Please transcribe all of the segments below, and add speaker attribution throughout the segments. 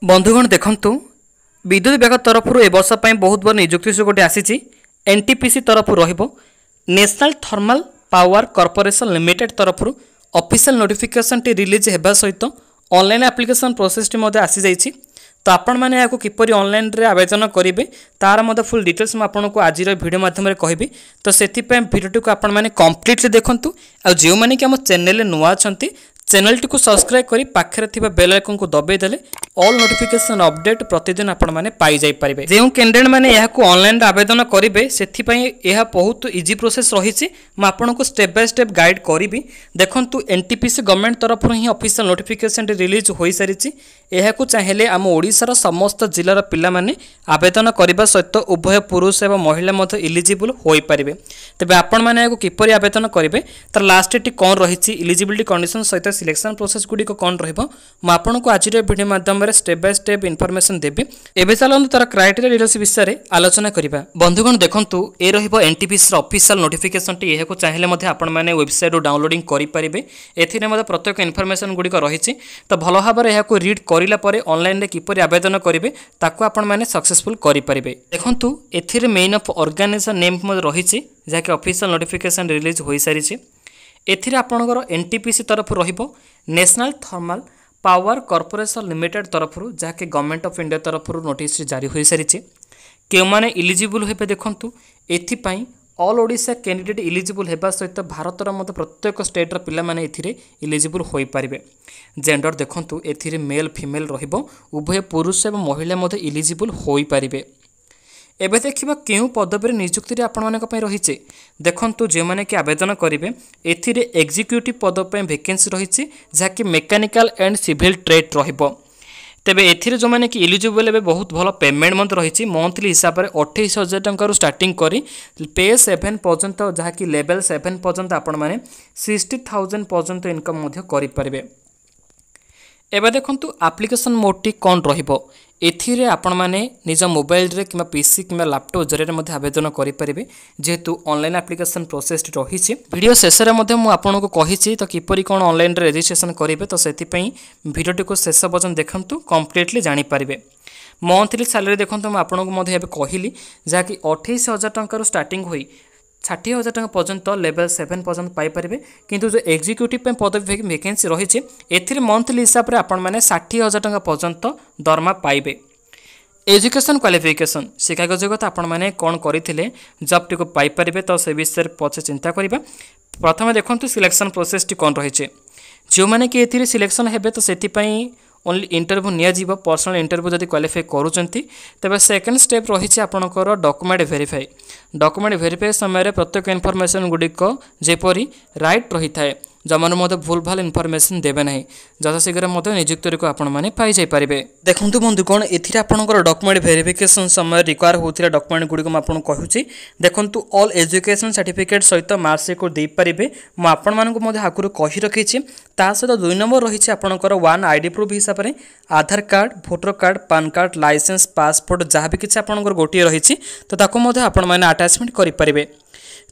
Speaker 1: बंधुगण देखंतु विद्युत विभाग तरफ ए वर्ष बहुत बड़ नियुक्ति गोटे आसी एनटीपीसी तरफ national Thermal Power Corporation Limited तरफ ऑफिशियल नोटिफिकेशन टी रिलीज होगा सहित ऑनलाइन एप्लिकेशन प्रोसेस टी आसी जाइए। तो आपण मैंने यहाँ किपर ऑनलाइन रे आवेदन करेंगे तार मध्य फुल डिटेल्स मुझे आज वीडियो माध्यम कहबी। तो से भिडियो को आपण मैंने कंप्लीटली देखंतु आ जो मैंने कि आम चैनल नुआ अच्छा चैनल टी को सब्सक्राइब करी पाखरे थिबा बेल आइकन को दबाई देले ऑल नोटिफिकेशन अपडेट प्रतिदिन आपण माने पाई जाई परिबे। जेउ कैंडिडेट माने यहा को ऑनलाइन आवेदन करिवे सेथि पई यहा बहुत इजी प्रोसेस रहिछि। म आपण को स्टेप बाय स्टेप गाइड करिबी। देखंतु एनटीपीसी गवर्नमेंट तरफ ही ऑफिशियल नोटिफिकेशन रिलीज होई सारिछि। यहा को चाहेले आम ओडिसा रो समस्त जिल्लार पिला माने आवेदन करिबा सहित उभय पुरुष एवं महिला मध्ये एलिजिबल होई परिबे। तबे आपण माने यहा को किपरि आवेदन करिवे तर लास्ट टी कोन रहिछि एलिजिबिलिटी कंडीशन सहित सिलेक्शन प्रोसेस गुडी को कौन रहिबो म आपन को आज वीडियो माध्यम रे स्टेप बाय स्टेप इन्फॉर्मेशन देबी। एबे चलंतु तार क्राइटेरिया डिटेल्स विषय रे आलोचना करिबा। बंधुगण देखंतु ए रहिबो एनटीपीसी रो ऑफिशियल नोटिफिकेशन टी एहा को चाहेले मध्ये आपण माने वेबसाइट रो डाउनलोडिंग करि परिबे। एथिरे मध्ये प्रत्येक इन्फॉर्मेशन गुडी को रहिछि। तो भलो भाबरे एहा को रीड करिला परे ऑनलाइन रे किपरि आवेदन करिवे ताको आपण माने सक्सेसफुल करि परिबे। देखंतु एथिरे मेन ऑफ ऑर्गेनाइजेशन नेम मध्ये रहिछि जाके ऑफिशियल नोटिफिकेशन रिलीज होई सारिछि। एथिरे आपणकर एनटीपीसी तरफ रहिबो national Thermal Power Corporation Limited तरफ जहाँकि गवर्नमेंट ऑफ इंडिया तरफ नोटिस जारी हो सारी के माने इलिजिबल हेबे। देखंतु एथिपाई ऑल ओडिशा कैंडिडेट इलिजिबल हेबा सहित भारतर मध्य प्रत्येक स्टेटर पिला माने एथिरे इलिजिबल होई परिबे। जेंडर देखंतु एथिरे मेल फीमेल रहिबो उभय पुरुष एवं महिला मध्य इलिजिबल होई परिबे। एबे देखिबा केउ पदवी नियुक्ति आपण मानक पय रहिছে। देखंतु जे माने कि आवेदन करिवे एथिरे एग्जीक्यूटिव पद पय वैकेंसी रहिছে जाकि मेकानिकल एंड सिविल ट्रेड रहिबो। तेबे एथिरे जो माने कि एलिजिबल एबे बहुत भलो पेमेंट मंथ रहिছে। मंथली हिसाब रे 28000 टंका रु स्टार्टिंग करी पे 7 पर्यंत जाकि लेवल 7 पर्यंत आपण माने 60000 पर्यंत इनकम मध्य करि परिबे। एबे देखंतु एप्लिकेशन मोड टी कोन रहिबो एथिरे आपण माने निज मोबाइल रे किमा पीसी किमा लैपटॉप जरिए मध्ये आवेदन करि परिबे। जेहेतु ऑनलाइन एप्लिकेशन प्रोसेस रहिछि वीडियो शेष रे मध्ये मु आपन को कहिछि तो किपरि कोन ऑनलाइन रे रजिस्ट्रेशन करिवे। तो सेति पई वीडियो को शेष पर्यंत देखंतु कंप्लीटली जानि परिबे। मंथली सैलरी देखंतु मु आपन को मध्ये एबे कहिली जाकि 28000 टंका रु स्टार्टिंग होई 60000 टंका पर्यंत लेवल 7 पर्यंत पाई परिबे। किंतु जो एग्जीक्यूटिव पदवी वैकेंसी रही एथिरे मंथली हिसाब रे आपण माने 60000 टंका पर्यंत दरमा पाइबे। एजुकेशन क्वालिफिकेशन शिक्षागत योग्यता आपण माने कोन करिथिले जॉब टी को पाई परिबे। तो से विषय पछे चिंता करिबा। प्रथम देखंतु सिलेक्शन प्रोसेस टी कोन रहिছে। जो माने कि एथिरे सिलेक्शन हेबे तो सेति पई ओनली इंटरव्यू निया जीवो पर्सनल इंटरव्यू जदि क्वालिफाई करूचंती तबे सेकंड स्टेप रही आपणकर डॉक्यूमेंट वेरीफाई। डॉक्यूमेंट वेरीफाई समय प्रत्येक इनफॉरमेशन गुडिक जेपरी राइट रही थाए जमान मध्य भूल भाल इनफॉरमेशन देबे नहीं यथाशीघ्र नियुक्ति को आपण माने पाई जाई परिबे। देखंतु बंधुगण एथिरे आपणकर डॉक्यूमेंट वेरिफिकेशन समय रिक्वायर होथिरा डॉक्यूमेंट गुडिक म आपण कहूची। देखंतु ऑल एजुकेशन सर्टिफिकेट सहित मार्कशीट को दे परिबे। म आपण मानको मध्य आकुर कहि रखिछि। ता सहित 2 नंबर रहिछि आपणकर 1 आईडी प्रूफ हिसाब रे Aadhaar card voter card PAN card licence passport जहाँ भी किछि आपणकर गोटी रहिछि तो ताको मध्य आपण माने अटैचमेंट करि परिबे।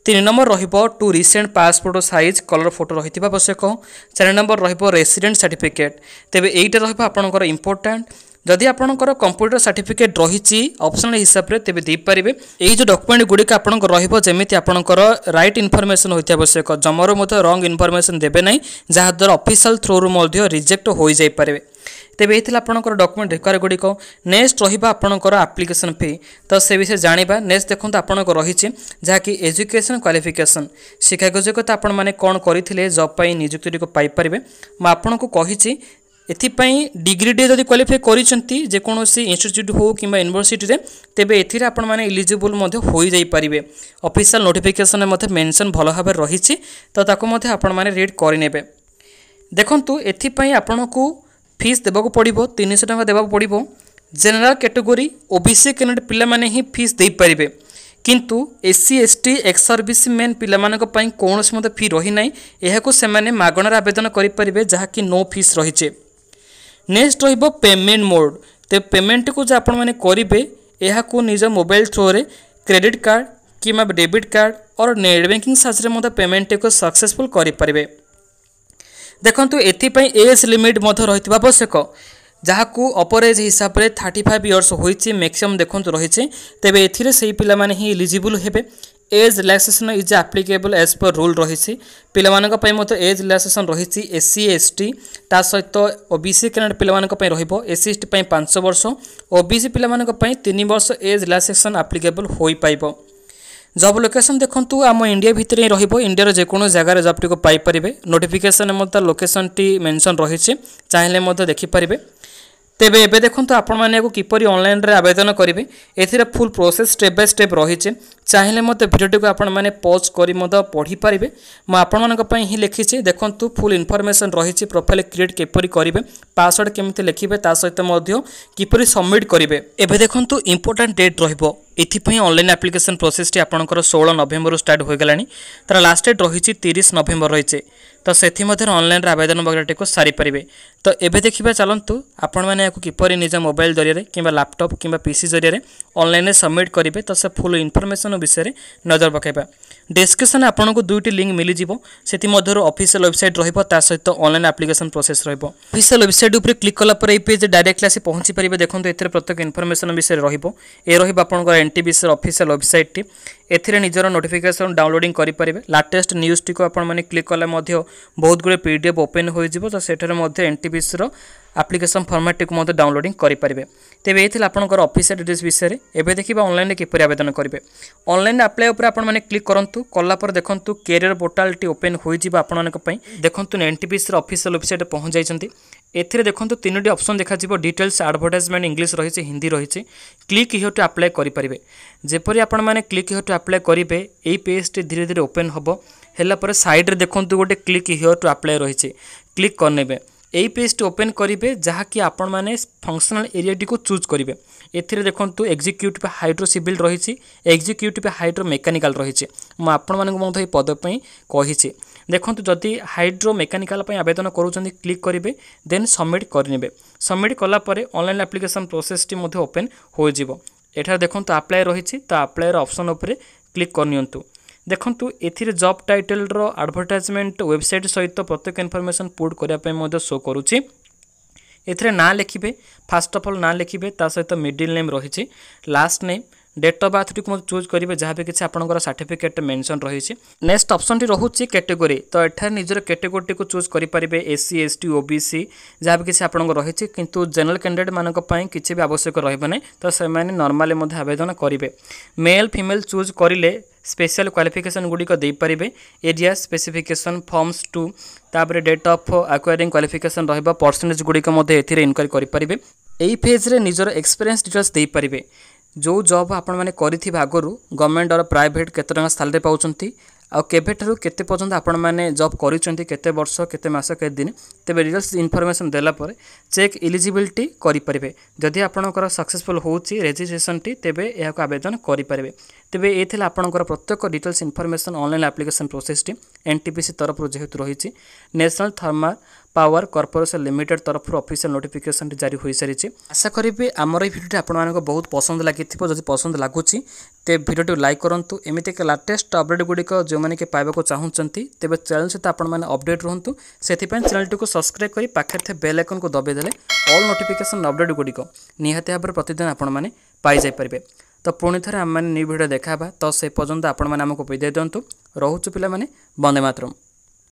Speaker 1: 3 नंबर रहिबो 2 recent passport size colour photo रहितिबा आवश्यक। 4 नंबर रहिबो रेसिडेंट सर्टिफिकेट। तेबे एइटा रहिबो आपणकर इंपोर्टेंट जदि आपणकर कंप्यूटर सर्टिफिकेट रहिछि ऑप्शनल हिसाब रे तेबे दे परिबे। एइ जो डॉक्यूमेंट गुडी का आपणकर रहिबो जेमिति आपणकर राइट इनफॉरमेशन होइति आवश्यक जमरो मते रॉन्ग इनफॉरमेशन देबे नै जहा दर ऑफिशियल थ्रू रु मध्य रिजेक्ट होई जाई परिबे। तेबे एथिला आपणकर डॉक्यूमेंट रिक्वायर गुडी को नेक्स्ट रहिबा आपणकर एप्लिकेशन फी। तो से विषय जानिबा नेक्स्ट देखंतु आपणकर रहिछि जहा कि एजुकेशन क्वालिफिकेशन शिक्षागत योग्यता आपण माने कोन करिथिले जॉब पई नियुक्ति को पाई परिबे। म आपण को कहिछि एथिपाई डिग्री डे जदि क्वालिफाई करिसंती जे कोनोसी इंस्टीट्यूट हो किबा यूनिवर्सिटी रे तेबे एथिरे आपण माने एलिजिबल मध्ये होई जाई परिबे। ऑफिशियल नोटिफिकेशन मध्ये मेंशन भलो भाबे रहिछि तो ताको मध्ये आपण माने रीड करि नेबे। देखंतु एथिपाई आपण को फीस देबाको पड़िबो 300 टका देबाको पड़िबो। जनरल कैटेगरी ओबीसी कैंडिडेट पिला माने ही फीस दे परिबे। किंतु SC ST ex service man पिला मानक पई कोनोस मते फी रही नै एहाको से माने मागणा आवेदन करि परिबे जहा कि नो फीस रहिছে। नेक्स्ट रहिबो पेमेंट मोड। ते पेमेंट को जे आपण माने करिवे एहाको निज मोबाइल थ्रू रे credit card keema debit card और नेट बैंकिंग साहाय्य मते पेमेंट को सक्सेसफुल करि परिबे। देखंतु एथिपाई एज लिमिट मध्य रहितबा आवश्यक। जहाँ को अपर एज हिसाब से 35 इयर्स होती मैक्सिमम देखो रही तेज ए पिलाने ही इलिजिबल हेबे। Age relaxation is applicable as per rule रही पिलामानक एज रिलैक्सेशन रही एससी एसटी ता सहित ओबीसी कैंडिडेट पिलामानक रहिबो एससी एसटी 5 वर्ष ओबीसी पिलामानक 3 वर्ष एज रिलैक्सेशन एप्लिकेबल हो पाइबो। जॉब लोकेशन देखंतु आम इंडिया भितर ही रहिबो इंडिया रो जेकोनो जगार जॉब टी को पाई परिबे नोटिफिकेशन मत लोकेशन टी मेंशन रही चाहिले मत देखि परिबे। तेबे एबे देखंतु आपण माने को किपरि ऑनलाइन रे आवेदन करिवे एथिरे full process step by step रही चाहिले मत वीडियो को आपण माने पॉज करी मत पढ़ी पारिबे। म आपण मानक पई ही लिखिछि देखंतु फुल इन्फॉर्मेशन रही प्रोफाइल क्रिएट किपरि करिवे पासवर्ड केमिति लिखिबे ता सहित मध्य किपरि सबमिट करिवे। एबे देखंतु इंपोर्टेंट डेट रहिबो एथिपई ऑनलाइन एप्लिकेशन प्रोसेस टी आपनकर 16 नवेम्बर स्टार्ट हो गलानी तार लास्ट डेट रही 30 नवेम्बर रही तो से ऑनलाइन आवेदन वगैरह को सारी पारे। तो एबे देखिबा चलंतु आपण माने याकु किपरि निज मोबाइल जरिए कि लैपटॉप कि पीसी जरिए ऑनलाइन सबमिट करेंगे तो से फुल इन्फॉर्मेशन विषय में नजर पकाइबा। डिस्क्रिप्शन आपको दुईटी लिंक मिल जिवो सेति मध्यरु ऑफिशियल वेबसाइट रहिबो ता सहित ऑनलाइन एप्लिकेशन प्रोसेस रहिबो। ऑफिशियल वेबसाइट ऊपर क्लिक कला पर ए पेज डायरेक्टली आसी पहुंची परिबे। देखंतु एथिरे प्रत्येक इन्फॉर्मेशन विषय रहिबो ए रहिबो आपनकर एनटीपीसी ऑफिशियल वेबसाइट टी एथिरे निजर नोटिफिकेशन डाउनलोडिंग करि परिबे। लेटेस्ट न्यूज टी को आपण माने क्लिक कला मध्य बहुत गुडे पीडीएफ ओपन हो जिवो तो सेठारे मध्य एनटीपीसी रो एप्लिकेशन फॉर्मेट टी को मध्य डाउनलोडिंग करि परिबे। तेबे एथिले आपनकर ऑफिशियल डिटेल्स विषय रे एबे देखिबा ऑनलाइन रे किपरि आवेदन करिवे। ऑनलाइन अप्लाई ऊपर आपण माने क्लिक करंतु कला पर देखंतु कैरियर पोर्टल टी ओपन होई जिवो आपण मानक पई देखंतु एनटीपीसी रो ऑफिशियल वेबसाइट पहुंच जाइछंती। एथिरे देखंतु तीनोटी ऑप्शन देखा जिवो डिटेल्स एडवर्टाइजमेंट इंग्लिश रही हिंदी रही क्लिक हियर टू अप्लाई करि परिबे। जेपरि आपण माने क्लिक हियर टू अप्लाई करिवे एई पेज टी धीरे धीरे ओपन हबो हेला पर साइड रे देखंतु गोटे क्लिक हियर टू अप्लाई रही क्लिक करनेबे एई पेज टी ओपन करिवे जहा कि आपण माने फंक्शनल एरिया टी को चूज करिवे। एथिरे देखंतु एग्जीक्यूटिव हाइड्रो सिविल रही एग्जीक्यूटिव हाइड्रो मेकानिकल रही म आपण मानक मधे ए पद पई कहिछि। देखंतु जदि हाइड्रो मेकानिकल पई आवेदन करूछन्ती क्लिक करिवे देन सबमिट करनेबे। सबमिट कला परे ऑनलाइन एप्लिकेशन प्रोसेस टी मधे ओपन हो जिवो। एठा देखंतु अप्लाई रही तो अप्लाई रो ऑप्शन ऊपर क्लिक करनियंतु। देखंतु एथिरे जॉब टाइटल रो एडवर्टाइजमेंट वेबसाइट सहित प्रत्येक इन्फॉर्मेशन पुट करिया पई मधे शो करूछि। एथिरे ना लिखिबे फर्स्ट ऑफ ऑल ना लिखिबे ता सहित मिडिल नेम रही last name date of birth टी को चूज करेंगे जहाँ भी किसी आपंकर सर्टिफिकेट मेंशन रही। नेक्स्ट ऑप्शन टी रोचे कैटेगरी तो एठार निजर कैटेगरी को चूज करेंगे एससी एसटी ओबीसी जहाँ भी किसी आपंकर रही किंतु जनरल कैंडिडेट मानक पई किसी भी आवश्यक रहिबो नै तो से माने नॉर्मली मध्य आवेदन करेंगे। मेल फीमेल चूज करिले स्पेशल क्वालिफिकेशन गुडी को दे पारिबे। एरिया स्पेसिफिकेशन फॉर्म्स 2 तापर डेट ऑफ एक्वायरिंग क्वालिफिकेशन रहिबा परसेंटेज गुडी को मध्य एथिरे इनक्वायरी करि पारिबे। एई पेज रे निजर एक्सपीरियंस डिटेल्स दे पारिबे जो जॉब आपण माने करिथिबा आगरु गवर्नमेंट और प्राइवेट केते टका सैलरी पाउचंती आ केबेठारु केते पर्यंत आपण माने जॉब करिसंती केते वर्ष केते मास केते दिन तेबे डिटेल्स इन्फॉर्मेशन देला परे चेक एलिजिबिलिटी करि परिबे। जदि आपणकर सक्सेसफुल होउची रजिस्ट्रेशन टी तेबे एहा को आवेदन करि परिबे। तेबे एथिला आपणकर प्रत्येक details information online application process टी एनटीपीसी तरफ जेहेतु रहिची National Thermal Power Corporation Limited तरफ ऑफिशियल नोटिफिकेशन जारी हो सारी। आशा करी आमर भिडियो आपको बहुत पसंद लगी जब पसंद लगुच ते भिडियो लाइक करूँ। एमती लेटेस्ट अपडेट गुड़िक जो मैंने कि पाइबा चाहूँगी तेज चैनल सहित आपने अपडेट रुहतु से चैनल टी को सब्सक्राइब कर पाखे बेल आइकन को दबाई ऑल नोटिफिकेशन अपडेट गुड़िक निहाती भाव में प्रतिदिन आपने पाई जापरेंगे। तो पुणी थे आम न्यू भिडियो देखा तो से पर्यंत आपको विदाय दिंतु रोचु पिला वंदे मातरम।